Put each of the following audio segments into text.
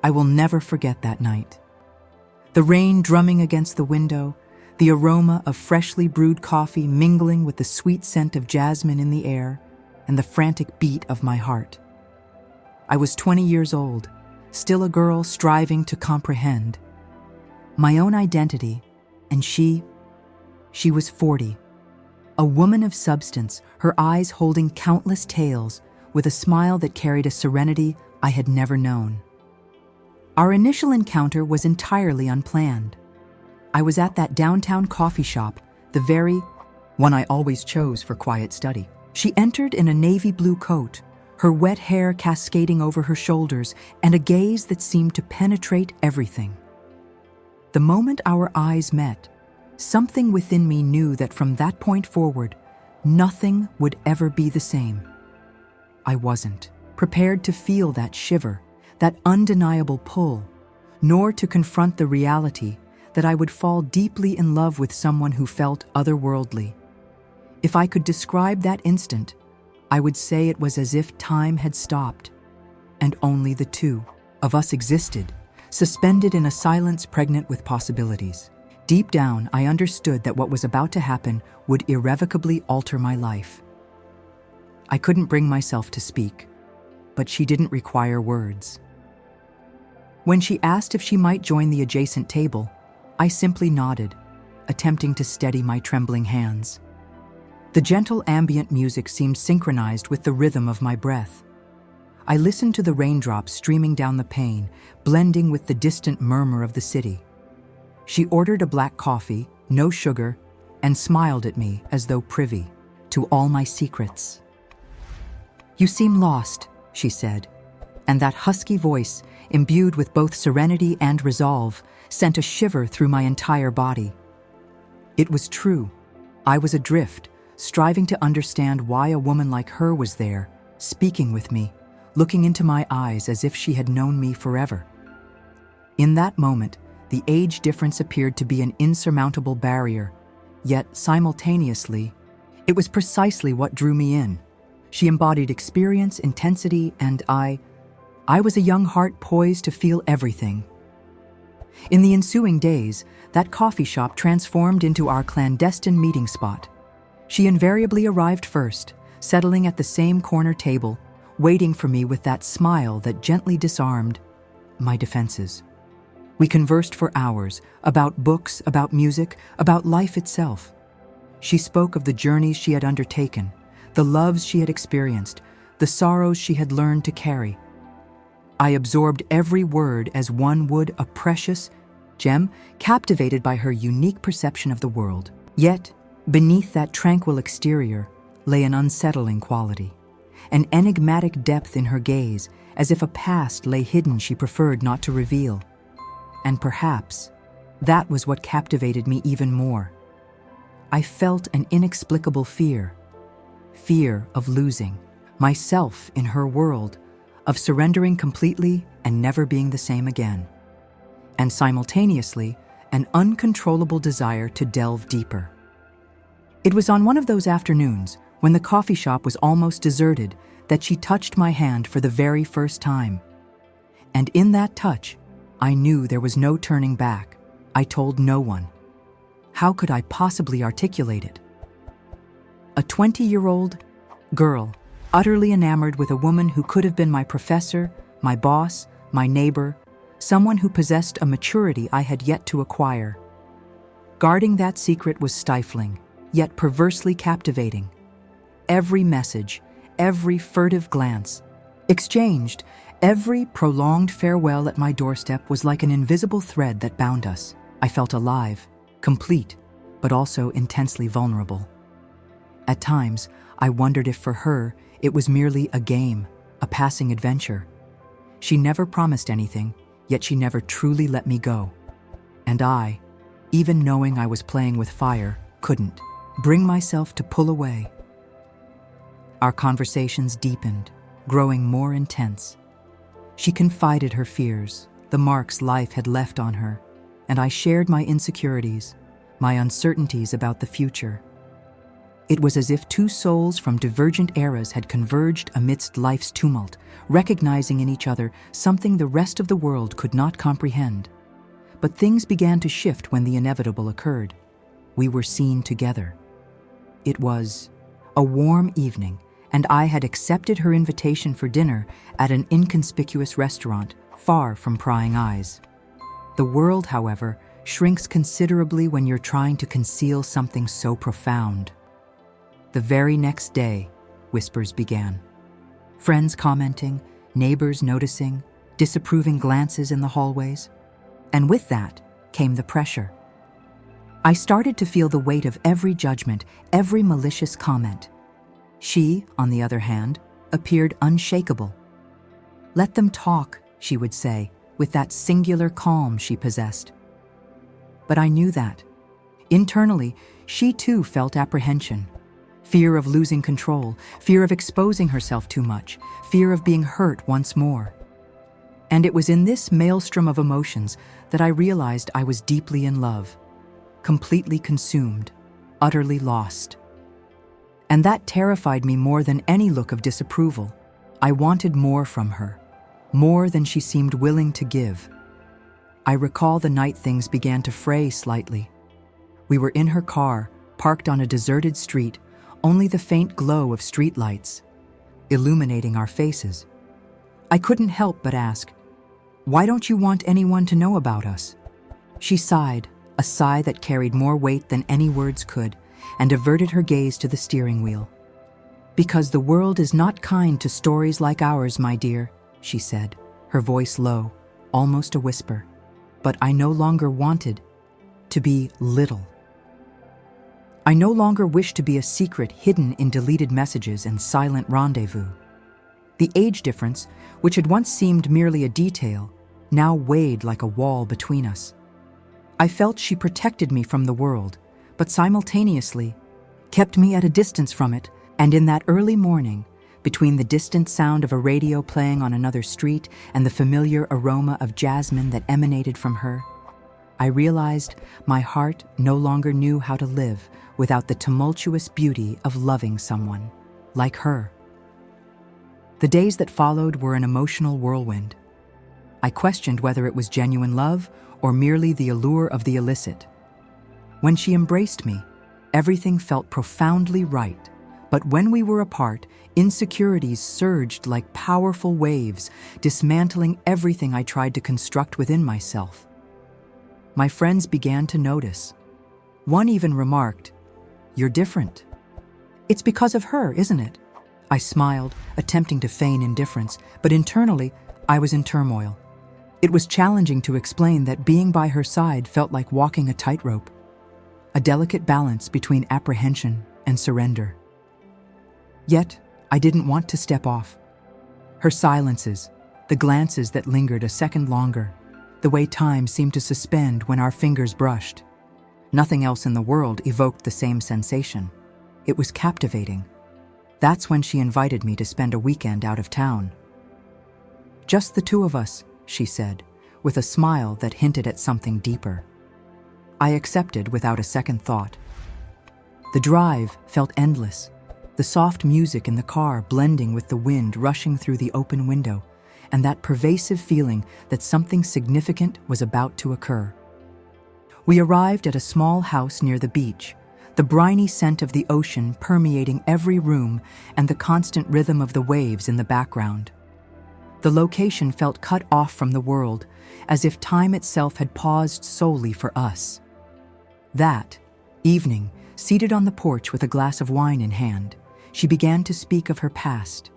I will never forget that night. The rain drumming against the window, the aroma of freshly brewed coffee mingling with the sweet scent of jasmine in the air, and the frantic beat of my heart. I was 20 years old, still a girl striving to comprehend my own identity, and she was 40. A woman of substance, her eyes holding countless tales, with a smile that carried a serenity I had never known. Our initial encounter was entirely unplanned. I was at that downtown coffee shop, the very one I always chose for quiet study. She entered in a navy blue coat, her wet hair cascading over her shoulders, and a gaze that seemed to penetrate everything. The moment our eyes met, something within me knew that from that point forward, nothing would ever be the same. I wasn't prepared to feel that shiver, that undeniable pull, nor to confront the reality that I would fall deeply in love with someone who felt otherworldly. If I could describe that instant, I would say it was as if time had stopped, and only the two of us existed, suspended in a silence pregnant with possibilities. Deep down, I understood that what was about to happen would irrevocably alter my life. I couldn't bring myself to speak, but she didn't require words. When she asked if she might join the adjacent table, I simply nodded, attempting to steady my trembling hands. The gentle ambient music seemed synchronized with the rhythm of my breath. I listened to the raindrops streaming down the pane, blending with the distant murmur of the city. She ordered a black coffee, no sugar, and smiled at me as though privy to all my secrets. "You seem lost," she said, and that husky voice, imbued with both serenity and resolve, sent a shiver through my entire body. It was true. I was adrift, striving to understand why a woman like her was there, speaking with me, looking into my eyes as if she had known me forever. In that moment, the age difference appeared to be an insurmountable barrier, yet simultaneously, it was precisely what drew me in. She embodied experience, intensity, and I was a young heart poised to feel everything. In the ensuing days, that coffee shop transformed into our clandestine meeting spot. She invariably arrived first, settling at the same corner table, waiting for me with that smile that gently disarmed my defenses. We conversed for hours, about books, about music, about life itself. She spoke of the journeys she had undertaken, the loves she had experienced, the sorrows she had learned to carry. I absorbed every word as one would a precious gem, captivated by her unique perception of the world. Yet, beneath that tranquil exterior lay an unsettling quality, an enigmatic depth in her gaze, as if a past lay hidden she preferred not to reveal. And perhaps that was what captivated me even more. I felt an inexplicable fear of losing myself in her world, of surrendering completely and never being the same again, and simultaneously an uncontrollable desire to delve deeper. It was on one of those afternoons, when the coffee shop was almost deserted, that she touched my hand for the very first time. And in that touch, I knew there was no turning back. I told no one. How could I possibly articulate it? A 20-year-old girl, utterly enamored with a woman who could have been my professor, my boss, my neighbor, someone who possessed a maturity I had yet to acquire. Guarding that secret was stifling, yet perversely captivating. Every message, every furtive glance, exchanged, every prolonged farewell at my doorstep was like an invisible thread that bound us. I felt alive, complete, but also intensely vulnerable. At times, I wondered if for her, it was merely a game, a passing adventure. She never promised anything, yet she never truly let me go. And I, even knowing I was playing with fire, couldn't bring myself to pull away. Our conversations deepened, growing more intense. She confided her fears, the marks life had left on her, and I shared my insecurities, my uncertainties about the future. It was as if two souls from divergent eras had converged amidst life's tumult, recognizing in each other something the rest of the world could not comprehend. But things began to shift when the inevitable occurred. We were seen together. It was a warm evening, and I had accepted her invitation for dinner at an inconspicuous restaurant far from prying eyes. The world, however, shrinks considerably when you're trying to conceal something so profound. The very next day, whispers began. Friends commenting, neighbors noticing, disapproving glances in the hallways. And with that came the pressure. I started to feel the weight of every judgment, every malicious comment. She, on the other hand, appeared unshakable. "Let them talk," she would say, with that singular calm she possessed. But I knew that. Internally, she too felt apprehension. Fear of losing control, fear of exposing herself too much, fear of being hurt once more. And it was in this maelstrom of emotions that I realized I was deeply in love, completely consumed, utterly lost. And that terrified me more than any look of disapproval. I wanted more from her, more than she seemed willing to give. I recall the night things began to fray slightly. We were in her car, parked on a deserted street, only the faint glow of streetlights illuminating our faces. I couldn't help but ask, "Why don't you want anyone to know about us?" She sighed, a sigh that carried more weight than any words could, and averted her gaze to the steering wheel. "Because the world is not kind to stories like ours, my dear," she said, her voice low, almost a whisper. But I no longer wanted to be little. I no longer wished to be a secret hidden in deleted messages and silent rendezvous. The age difference, which had once seemed merely a detail, now weighed like a wall between us. I felt she protected me from the world, but simultaneously kept me at a distance from it, and in that early morning, between the distant sound of a radio playing on another street and the familiar aroma of jasmine that emanated from her, I realized my heart no longer knew how to live without the tumultuous beauty of loving someone like her. The days that followed were an emotional whirlwind. I questioned whether it was genuine love or merely the allure of the illicit. When she embraced me, everything felt profoundly right, but when we were apart, insecurities surged like powerful waves, dismantling everything I tried to construct within myself. My friends began to notice. One even remarked, "You're different." "It's because of her, isn't it?" I smiled, attempting to feign indifference, but internally, I was in turmoil. It was challenging to explain that being by her side felt like walking a tightrope, a delicate balance between apprehension and surrender. Yet, I didn't want to step off. Her silences, the glances that lingered a second longer, the way time seemed to suspend when our fingers brushed. Nothing else in the world evoked the same sensation. It was captivating. That's when she invited me to spend a weekend out of town. "Just the two of us," she said, with a smile that hinted at something deeper. I accepted without a second thought. The drive felt endless, the soft music in the car blending with the wind rushing through the open window, and that pervasive feeling that something significant was about to occur. We arrived at a small house near the beach, the briny scent of the ocean permeating every room and the constant rhythm of the waves in the background. The location felt cut off from the world, as if time itself had paused solely for us. That evening, seated on the porch with a glass of wine in hand, she began to speak of her past.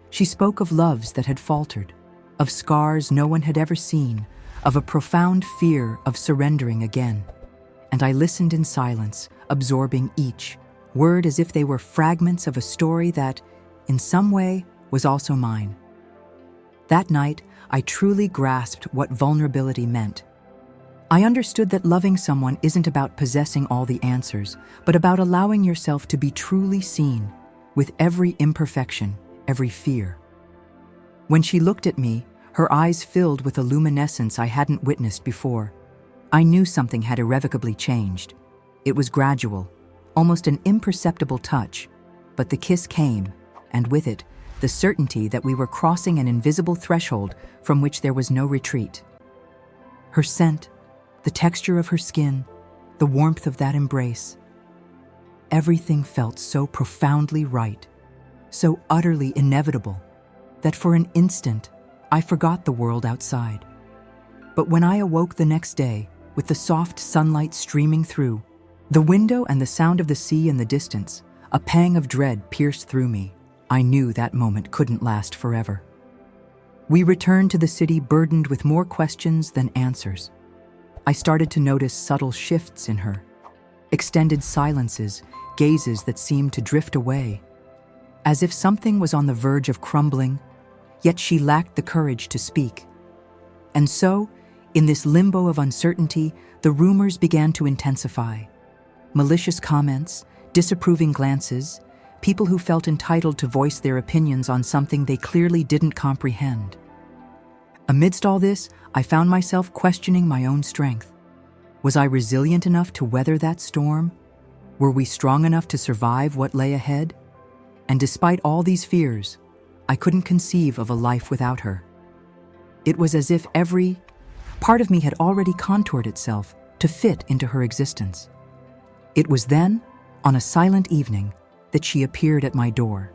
She spoke of loves that had faltered, of scars no one had ever seen, of a profound fear of surrendering again. And I listened in silence, absorbing each word as if they were fragments of a story that, in some way, was also mine. That night, I truly grasped what vulnerability meant. I understood that loving someone isn't about possessing all the answers, but about allowing yourself to be truly seen, with every imperfection, every fear. When she looked at me, her eyes filled with a luminescence I hadn't witnessed before. I knew something had irrevocably changed. It was gradual, almost an imperceptible touch, but the kiss came, and with it, the certainty that we were crossing an invisible threshold from which there was no retreat. Her scent, the texture of her skin, the warmth of that embrace. Everything felt so profoundly right, so utterly inevitable, that for an instant I forgot the world outside. But when I awoke the next day, with the soft sunlight streaming through, the window and the sound of the sea in the distance, a pang of dread pierced through me. I knew that moment couldn't last forever. We returned to the city burdened with more questions than answers. I started to notice subtle shifts in her, extended silences, gazes that seemed to drift away, as if something was on the verge of crumbling, yet she lacked the courage to speak. And so, in this limbo of uncertainty, the rumors began to intensify. Malicious comments, disapproving glances, people who felt entitled to voice their opinions on something they clearly didn't comprehend. Amidst all this, I found myself questioning my own strength. Was I resilient enough to weather that storm? Were we strong enough to survive what lay ahead? And despite all these fears, I couldn't conceive of a life without her. It was as if every part of me had already contoured itself to fit into her existence. It was then, on a silent evening, that she appeared at my door.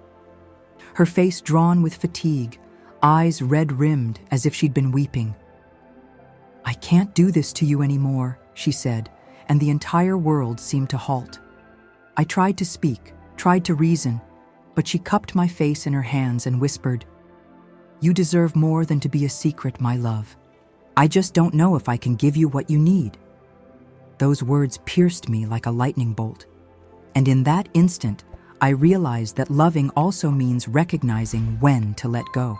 Her face drawn with fatigue, eyes red-rimmed as if she'd been weeping. "I can't do this to you anymore," she said, and the entire world seemed to halt. I tried to speak, tried to reason, but she cupped my face in her hands and whispered, "You deserve more than to be a secret, my love. I just don't know if I can give you what you need." Those words pierced me like a lightning bolt. And in that instant, I realized that loving also means recognizing when to let go.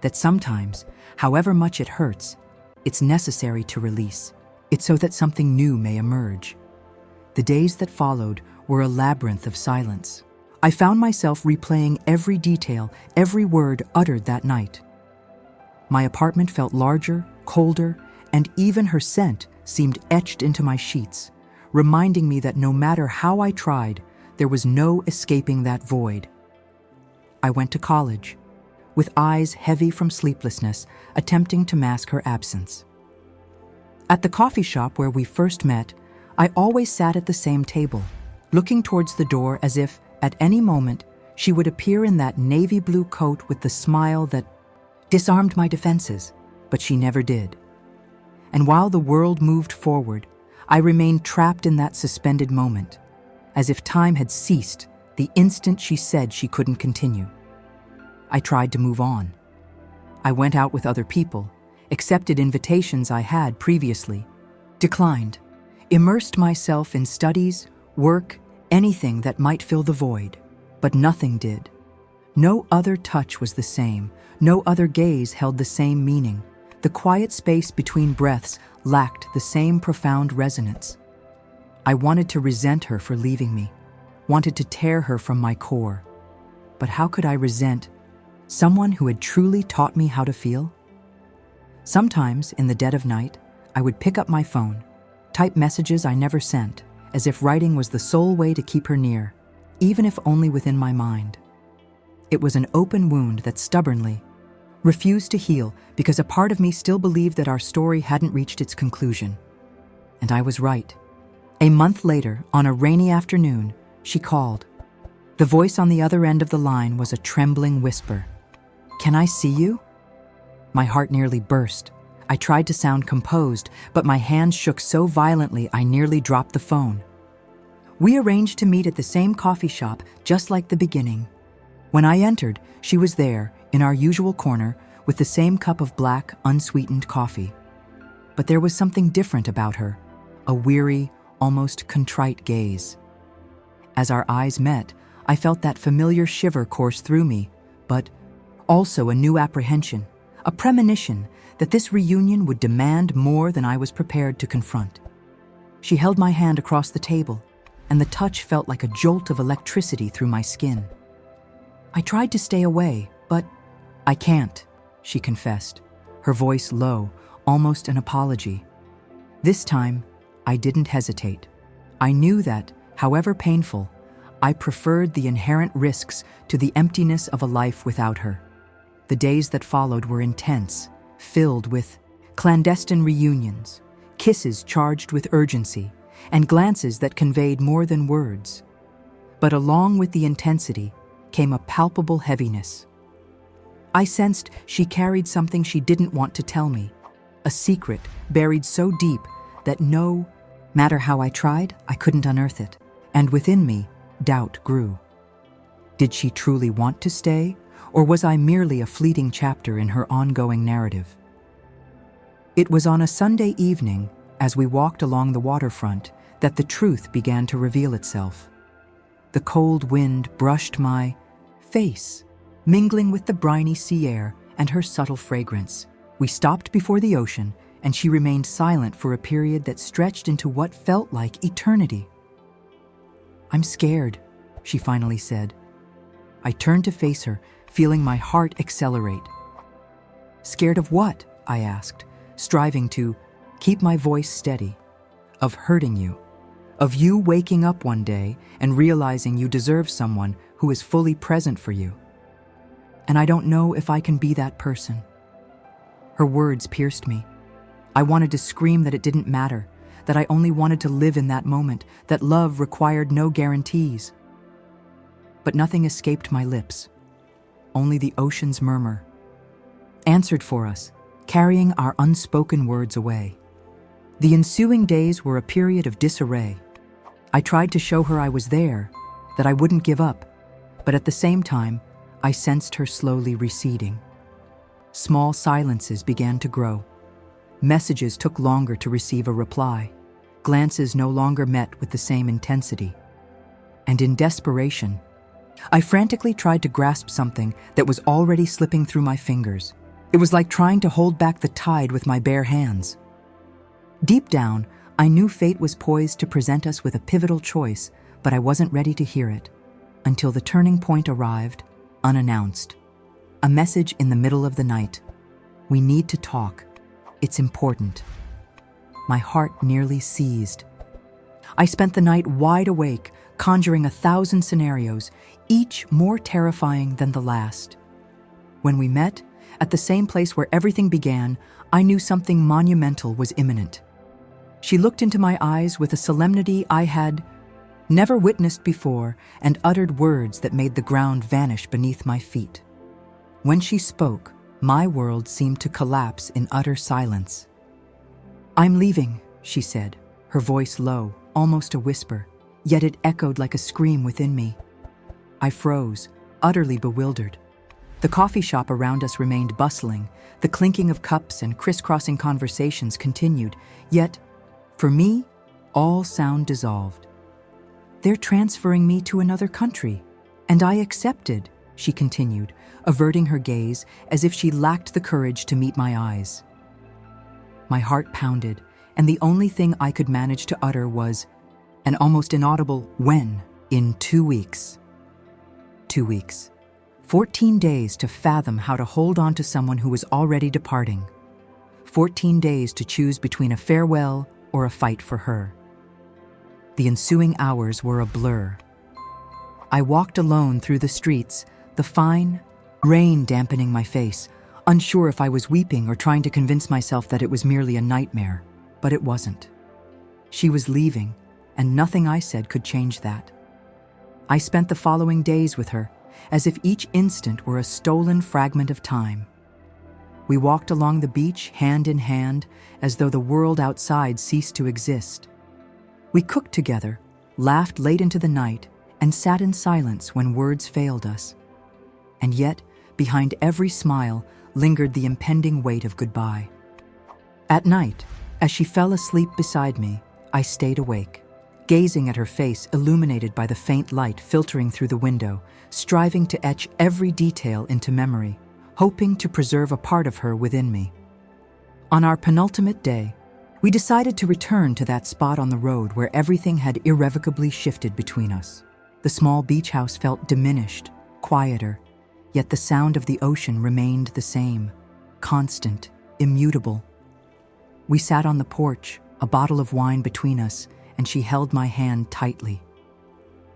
That sometimes, however much it hurts, it's necessary to release. It's so that something new may emerge. The days that followed were a labyrinth of silence. I found myself replaying every detail, every word uttered that night. My apartment felt larger, colder, and even her scent seemed etched into my sheets, reminding me that no matter how I tried, there was no escaping that void. I went to college, with eyes heavy from sleeplessness, attempting to mask her absence. At the coffee shop where we first met, I always sat at the same table, looking towards the door as if, at any moment, she would appear in that navy blue coat with the smile that disarmed my defenses, but she never did. And while the world moved forward, I remained trapped in that suspended moment, as if time had ceased the instant she said she couldn't continue. I tried to move on. I went out with other people, accepted invitations I had previously, declined, immersed myself in studies, work, anything that might fill the void, but nothing did. No other touch was the same, no other gaze held the same meaning. The quiet space between breaths lacked the same profound resonance. I wanted to resent her for leaving me, wanted to tear her from my core. But how could I resent someone who had truly taught me how to feel? Sometimes, in the dead of night, I would pick up my phone, type messages I never sent, as if writing was the sole way to keep her near, even if only within my mind. It was an open wound that stubbornly refused to heal because a part of me still believed that our story hadn't reached its conclusion. And I was right. A month later, on a rainy afternoon, she called. The voice on the other end of the line was a trembling whisper. "Can I see you?" My heart nearly burst. I tried to sound composed, but my hands shook so violently I nearly dropped the phone. We arranged to meet at the same coffee shop, just like the beginning. When I entered, she was there, in our usual corner, with the same cup of black, unsweetened coffee. But there was something different about her, a weary, almost contrite gaze. As our eyes met, I felt that familiar shiver course through me, but also a new apprehension, a premonition that this reunion would demand more than I was prepared to confront. She held my hand across the table, and the touch felt like a jolt of electricity through my skin. I tried to stay away, but "I can't," she confessed, her voice low, almost an apology. This time, I didn't hesitate. I knew that, However painful, I preferred the inherent risks to the emptiness of a life without her. The days that followed were intense, filled with clandestine reunions, kisses charged with urgency, and glances that conveyed more than words. But along with the intensity came a palpable heaviness. I sensed she carried something she didn't want to tell me, a secret buried so deep that no matter how I tried, I couldn't unearth it. And within me, doubt grew. Did she truly want to stay, or was I merely a fleeting chapter in her ongoing narrative? It was on a Sunday evening, as we walked along the waterfront, that the truth began to reveal itself. The cold wind brushed my face, mingling with the briny sea air and her subtle fragrance. We stopped before the ocean, and she remained silent for a period that stretched into what felt like eternity. "I'm scared," she finally said. I turned to face her, feeling my heart accelerate. "Scared of what?" I asked, striving to keep my voice steady. "Of hurting you. Of you waking up one day and realizing you deserve someone who is fully present for you. And I don't know if I can be that person." Her words pierced me. I wanted to scream that it didn't matter, that I only wanted to live in that moment, that love required no guarantees. But nothing escaped my lips. Only the ocean's murmur answered for us, carrying our unspoken words away. The ensuing days were a period of disarray. I tried to show her I was there, that I wouldn't give up, but at the same time, I sensed her slowly receding. Small silences began to grow. Messages took longer to receive a reply. Glances no longer met with the same intensity. And in desperation, I frantically tried to grasp something that was already slipping through my fingers. It was like trying to hold back the tide with my bare hands. Deep down, I knew fate was poised to present us with a pivotal choice, but I wasn't ready to hear it until the turning point arrived, unannounced. A message in the middle of the night. "We need to talk. It's important." My heart nearly seized. I spent the night wide awake, conjuring 1,000 scenarios, each more terrifying than the last. When we met, at the same place where everything began, I knew something monumental was imminent. She looked into my eyes with a solemnity I had never witnessed before and uttered words that made the ground vanish beneath my feet. When she spoke, my world seemed to collapse in utter silence. "I'm leaving," she said, her voice low, almost a whisper, yet it echoed like a scream within me. I froze, utterly bewildered. The coffee shop around us remained bustling. The clinking of cups and crisscrossing conversations continued, yet, for me, all sound dissolved. "They're transferring me to another country, and I accepted," she continued, averting her gaze as if she lacked the courage to meet my eyes. My heart pounded, and the only thing I could manage to utter was an almost inaudible "when." "In 2 weeks. 2 weeks. 14 days to fathom how to hold on to someone who was already departing. 14 days to choose between a farewell or a fight for her." The ensuing hours were a blur. I walked alone through the streets, the fine rain dampening my face, unsure if I was weeping or trying to convince myself that it was merely a nightmare. But it wasn't. She was leaving, and nothing I said could change that. I spent the following days with her, as if each instant were a stolen fragment of time. We walked along the beach hand in hand, as though the world outside ceased to exist. We cooked together, laughed late into the night, and sat in silence when words failed us. And yet, behind every smile, lingered the impending weight of goodbye. At night, as she fell asleep beside me, I stayed awake, gazing at her face illuminated by the faint light filtering through the window, striving to etch every detail into memory, hoping to preserve a part of her within me. On our penultimate day, we decided to return to that spot on the road where everything had irrevocably shifted between us. The small beach house felt diminished, quieter, yet the sound of the ocean remained the same, constant, immutable. We sat on the porch, a bottle of wine between us, and she held my hand tightly.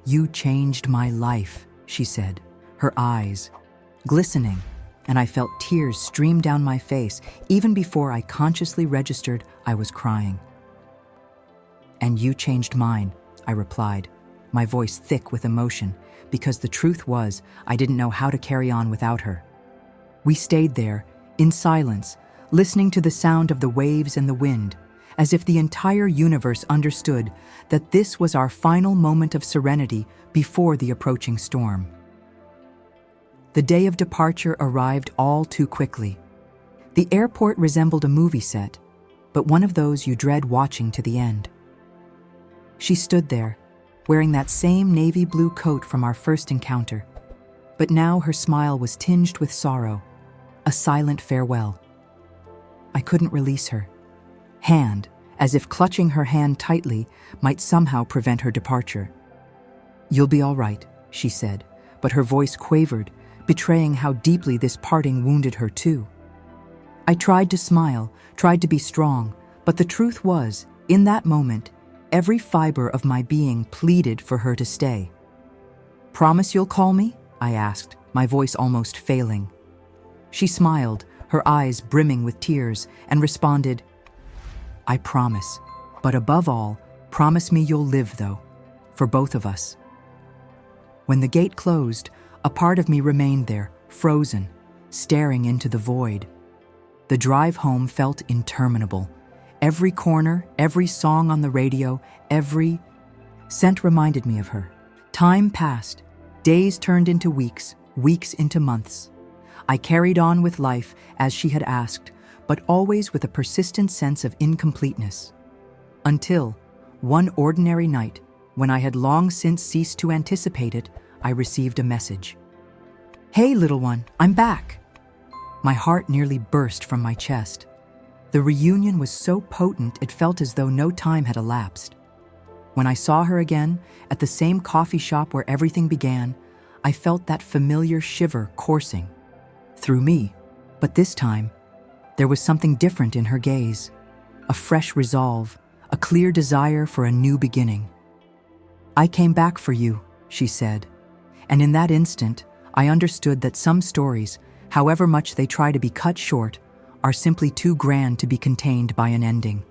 "You changed my life," she said, her eyes glistening, and I felt tears stream down my face even before I consciously registered I was crying. "And you changed mine," I replied, my voice thick with emotion, because the truth was I didn't know how to carry on without her. We stayed there, in silence, listening to the sound of the waves and the wind, as if the entire universe understood that this was our final moment of serenity before the approaching storm. The day of departure arrived all too quickly. The airport resembled a movie set, but one of those you dread watching to the end. She stood there, wearing that same navy blue coat from our first encounter, but now her smile was tinged with sorrow, a silent farewell. I couldn't release her hand, as if clutching her hand tightly might somehow prevent her departure. "You'll be all right," she said, but her voice quavered, betraying how deeply this parting wounded her too. I tried to smile, tried to be strong, but the truth was, in that moment, every fiber of my being pleaded for her to stay. "Promise you'll call me?" I asked, my voice almost failing. She smiled, her eyes brimming with tears, and responded, "I promise, but above all, promise me you'll live though, for both of us." When the gate closed, a part of me remained there, frozen, staring into the void. The drive home felt interminable. Every corner, every song on the radio, every scent reminded me of her. Time passed. Days turned into weeks, weeks into months. I carried on with life as she had asked, but always with a persistent sense of incompleteness. Until, one ordinary night, when I had long since ceased to anticipate it, I received a message. "Hey, little one, I'm back." My heart nearly burst from my chest. The reunion was so potent it felt as though no time had elapsed. When I saw her again, at the same coffee shop where everything began, I felt that familiar shiver coursing through me, but this time, there was something different in her gaze, a fresh resolve, a clear desire for a new beginning. "I came back for you," she said, and in that instant, I understood that some stories, however much they try to be cut short, are simply too grand to be contained by an ending.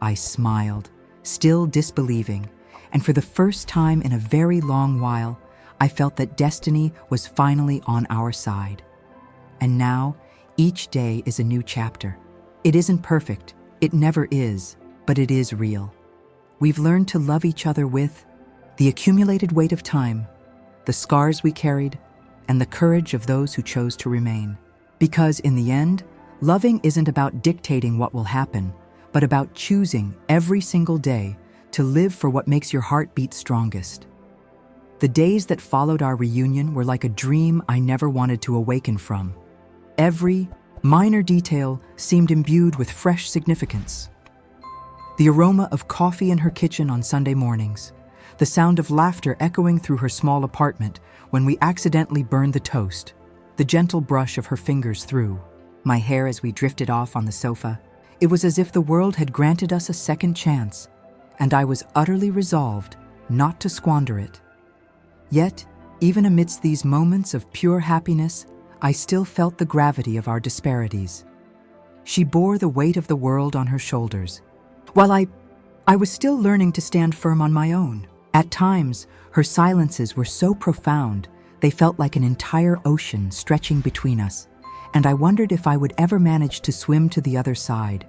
I smiled, still disbelieving, and for the first time in a very long while, I felt that destiny was finally on our side. And now, each day is a new chapter. It isn't perfect, it never is, but it is real. We've learned to love each other with the accumulated weight of time, the scars we carried, and the courage of those who chose to remain. Because in the end, loving isn't about dictating what will happen, but about choosing every single day to live for what makes your heart beat strongest. The days that followed our reunion were like a dream I never wanted to awaken from. Every minor detail seemed imbued with fresh significance. The aroma of coffee in her kitchen on Sunday mornings, the sound of laughter echoing through her small apartment when we accidentally burned the toast, the gentle brush of her fingers through my hair as we drifted off on the sofa. It was as if the world had granted us a second chance, and I was utterly resolved not to squander it. Yet, even amidst these moments of pure happiness, I still felt the gravity of our disparities. She bore the weight of the world on her shoulders, while I was still learning to stand firm on my own. At times, her silences were so profound, they felt like an entire ocean stretching between us, and I wondered if I would ever manage to swim to the other side.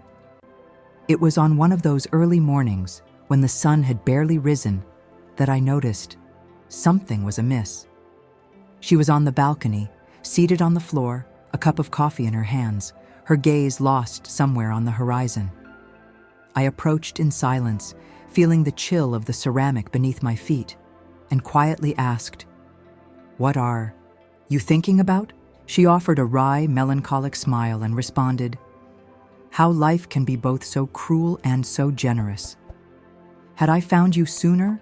It was on one of those early mornings, when the sun had barely risen, that I noticed something was amiss. She was on the balcony, seated on the floor, a cup of coffee in her hands, her gaze lost somewhere on the horizon. I approached in silence, feeling the chill of the ceramic beneath my feet, and quietly asked, "What are you thinking about?" She offered a wry, melancholic smile and responded, "How life can be both so cruel and so generous. Had I found you sooner,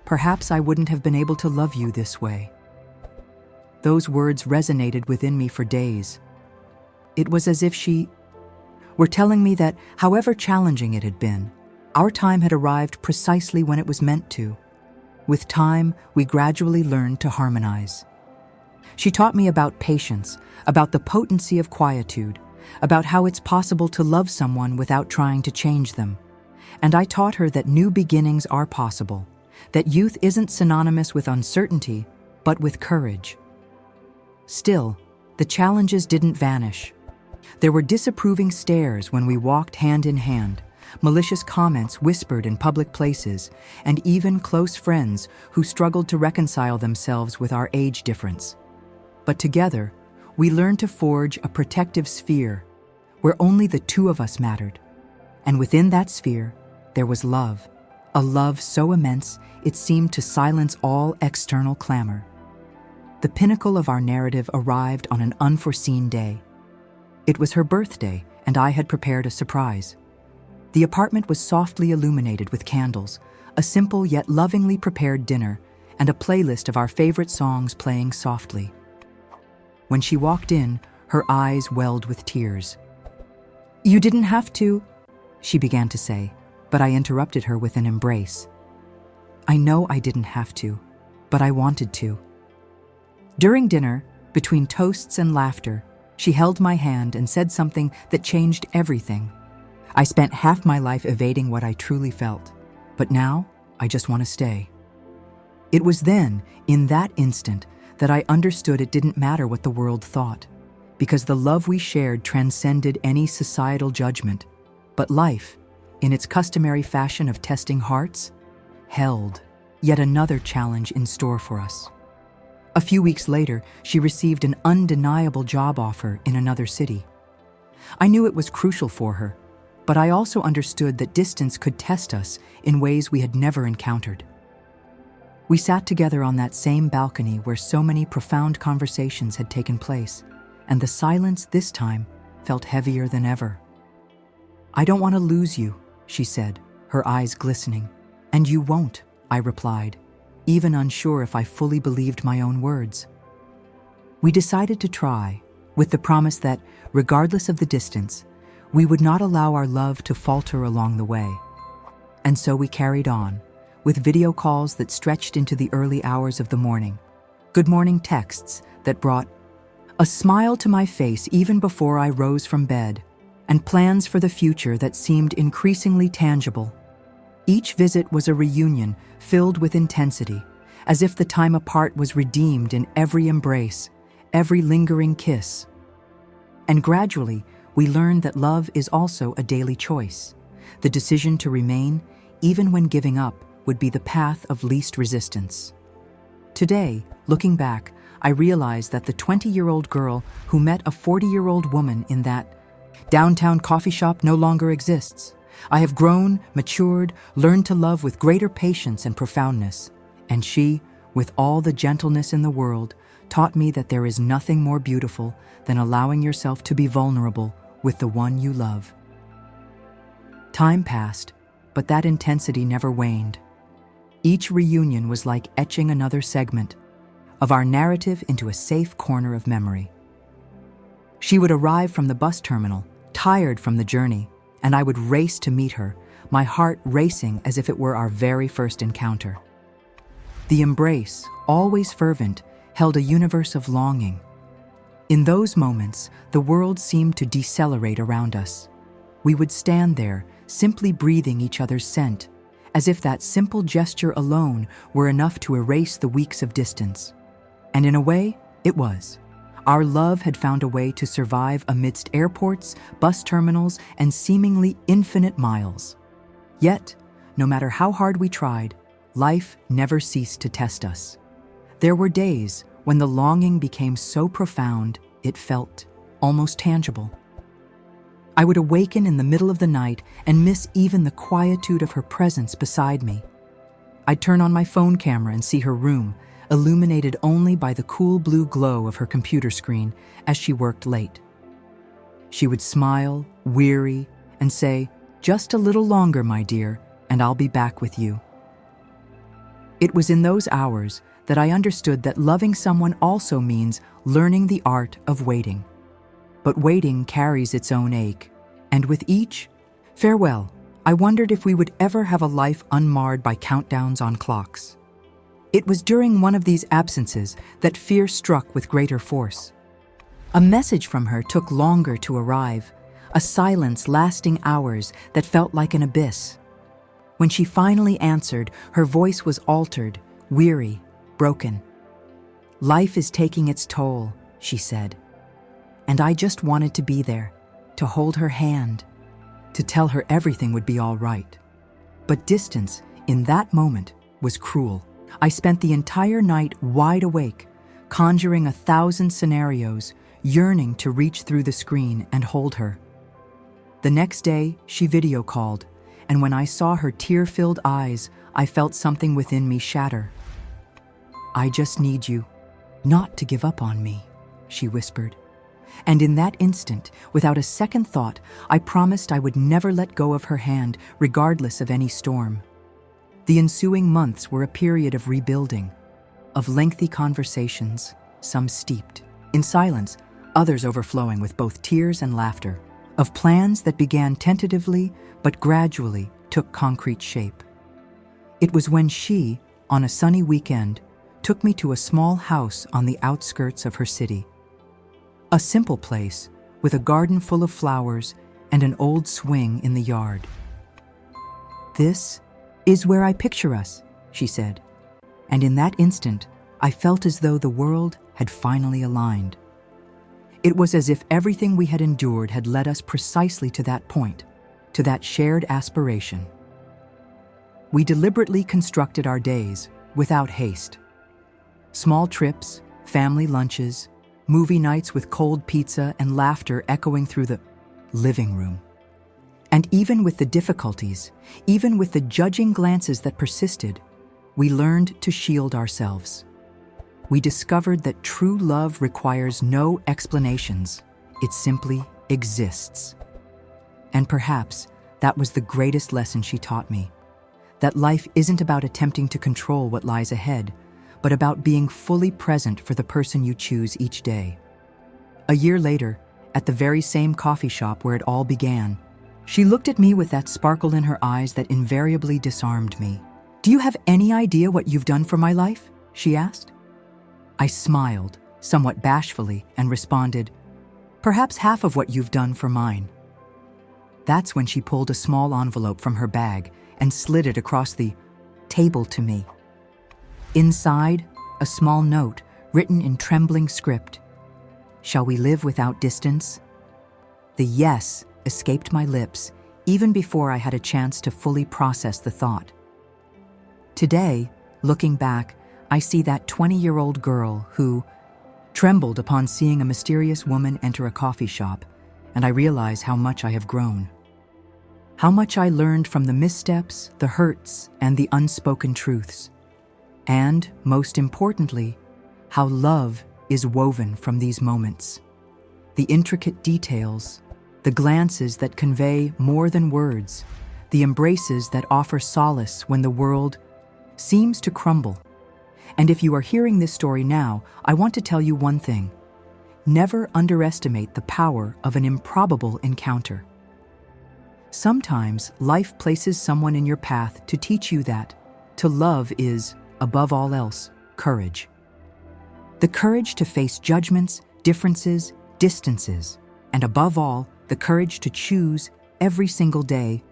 perhaps I wouldn't have been able to love you this way." Those words resonated within me for days. It was as if she were telling me that, however challenging it had been, our time had arrived precisely when it was meant to. With time, we gradually learned to harmonize. She taught me about patience, about the potency of quietude, about how it's possible to love someone without trying to change them. And I taught her that new beginnings are possible, that youth isn't synonymous with uncertainty, but with courage. Still, the challenges didn't vanish. There were disapproving stares when we walked hand in hand, malicious comments whispered in public places, and even close friends who struggled to reconcile themselves with our age difference. But together, we learned to forge a protective sphere where only the two of us mattered. And within that sphere, there was love, a love so immense it seemed to silence all external clamor. The pinnacle of our narrative arrived on an unforeseen day. It was her birthday, and I had prepared a surprise. The apartment was softly illuminated with candles, a simple yet lovingly prepared dinner, and a playlist of our favorite songs playing softly. When she walked in, her eyes welled with tears. "You didn't have to," she began to say, but I interrupted her with an embrace. "I know I didn't have to, but I wanted to." During dinner, between toasts and laughter, she held my hand and said something that changed everything. "I spent half my life evading what I truly felt, but now I just want to stay." It was then, in that instant, that I understood it didn't matter what the world thought, because the love we shared transcended any societal judgment. But life, in its customary fashion of testing hearts, held yet another challenge in store for us. A few weeks later, she received an undeniable job offer in another city. I knew it was crucial for her, but I also understood that distance could test us in ways we had never encountered. We sat together on that same balcony where so many profound conversations had taken place, and the silence this time felt heavier than ever. "I don't want to lose you," she said, her eyes glistening. "And you won't," I replied, even unsure if I fully believed my own words. We decided to try, with the promise that, regardless of the distance, we would not allow our love to falter along the way. And so we carried on, with video calls that stretched into the early hours of the morning, good morning texts that brought a smile to my face even before I rose from bed, and plans for the future that seemed increasingly tangible. Each visit was a reunion filled with intensity, as if the time apart was redeemed in every embrace, every lingering kiss. And gradually, we learned that love is also a daily choice. The decision to remain, even when giving up, would be the path of least resistance. Today, looking back, I realized that the 20-year-old girl who met a 40-year-old woman in that downtown coffee shop no longer exists. I have grown, matured, learned to love with greater patience and profoundness. And she, with all the gentleness in the world, taught me that there is nothing more beautiful than allowing yourself to be vulnerable with the one you love. Time passed, but that intensity never waned. Each reunion was like etching another segment of our narrative into a safe corner of memory. She would arrive from the bus terminal, tired from the journey, and I would race to meet her, my heart racing as if it were our very first encounter. The embrace, always fervent, held a universe of longing. In those moments, the world seemed to decelerate around us. We would stand there, simply breathing each other's scent, as if that simple gesture alone were enough to erase the weeks of distance. And in a way, it was. Our love had found a way to survive amidst airports, bus terminals, and seemingly infinite miles. Yet, no matter how hard we tried, life never ceased to test us. There were days when the longing became so profound it felt almost tangible. I would awaken in the middle of the night and miss even the quietude of her presence beside me. I'd turn on my phone camera and see her room, illuminated only by the cool blue glow of her computer screen as she worked late. She would smile, weary, and say, "Just a little longer, my dear, and I'll be back with you." It was in those hours that I understood that loving someone also means learning the art of waiting. But waiting carries its own ache, and with each farewell, I wondered if we would ever have a life unmarred by countdowns on clocks. It was during one of these absences that fear struck with greater force. A message from her took longer to arrive, a silence lasting hours that felt like an abyss. When she finally answered, her voice was altered, weary, broken. "Life is taking its toll," she said. And I just wanted to be there, to hold her hand, to tell her everything would be all right. But distance, in that moment, was cruel. I spent the entire night wide awake, conjuring 1,000 scenarios, yearning to reach through the screen and hold her. The next day, she video called, and when I saw her tear-filled eyes, I felt something within me shatter. "I just need you, not to give up on me," she whispered. And in that instant, without a second thought, I promised I would never let go of her hand, regardless of any storm. The ensuing months were a period of rebuilding, of lengthy conversations, some steeped in silence, others overflowing with both tears and laughter, of plans that began tentatively but gradually took concrete shape. It was when she, on a sunny weekend, took me to a small house on the outskirts of her city. A simple place with a garden full of flowers and an old swing in the yard. "This is where I picture us," she said. And in that instant, I felt as though the world had finally aligned. It was as if everything we had endured had led us precisely to that point, to that shared aspiration. We deliberately constructed our days without haste. Small trips, family lunches, movie nights with cold pizza and laughter echoing through the living room. And even with the difficulties, even with the judging glances that persisted, we learned to shield ourselves. We discovered that true love requires no explanations. It simply exists. And perhaps that was the greatest lesson she taught me, that life isn't about attempting to control what lies ahead, but about being fully present for the person you choose each day. A year later, at the very same coffee shop where it all began, she looked at me with that sparkle in her eyes that invariably disarmed me. "Do you have any idea what you've done for my life?" she asked. I smiled, somewhat bashfully, and responded, "Perhaps half of what you've done for mine." That's when she pulled a small envelope from her bag and slid it across the table to me. Inside, a small note written in trembling script. "Shall we live without distance?" The yes escaped my lips even before I had a chance to fully process the thought. Today, looking back, I see that 20-year-old girl who trembled upon seeing a mysterious woman enter a coffee shop, and I realize how much I have grown. How much I learned from the missteps, the hurts, and the unspoken truths. And, most importantly, how love is woven from these moments. The intricate details, the glances that convey more than words, the embraces that offer solace when the world seems to crumble. And if you are hearing this story now, I want to tell you one thing. Never underestimate the power of an improbable encounter. Sometimes life places someone in your path to teach you that to love is, above all else, courage. The courage to face judgments, differences, distances, and above all, the courage to choose every single day